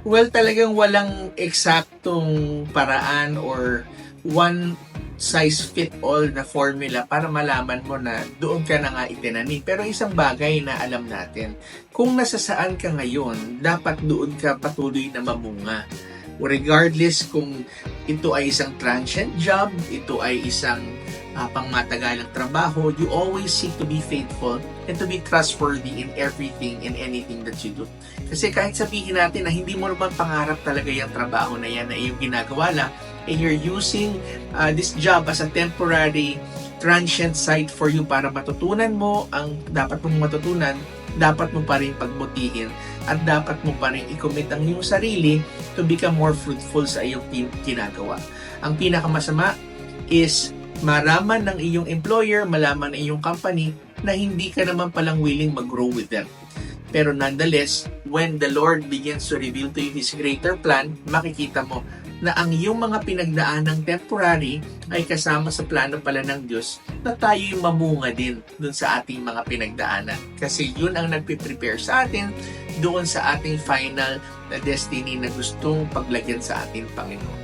Well, talagang walang eksaktong paraan or one size fit all na formula para malaman mo na doon ka na nga itinanim. Pero isang bagay na alam natin, kung nasasaan ka ngayon, dapat doon ka patuloy na mamunga. Regardless kung ito ay isang transient job, ito ay isang pangmatagalang trabaho, you always seek to be faithful and to be trustworthy in everything and anything that you do. Kasi kahit sabihin natin na hindi mo naman pangarap talaga yung trabaho na yan na iyong ginagawa lang, and you're using this job as a temporary transient site for you para matutunan mo ang dapat mong matutunan, dapat mo pa rin pagbutihin at dapat mo pa rin i-commit ang iyong sarili to become more fruitful sa iyong ginagawa. Ang pinakamasama is malaman ng iyong employer, malaman ng iyong company na hindi ka naman palang willing mag-grow with them. Pero nonetheless, when the Lord begins to reveal to you His greater plan, makikita mo na ang iyong mga pinagdaanang temporary ay kasama sa plano pala ng Diyos na tayo'y mamunga din dun sa ating mga pinagdaanan. Kasi yun ang nagpiprepare sa atin doon sa ating final na destiny na gustong paglagyan sa ating Panginoon.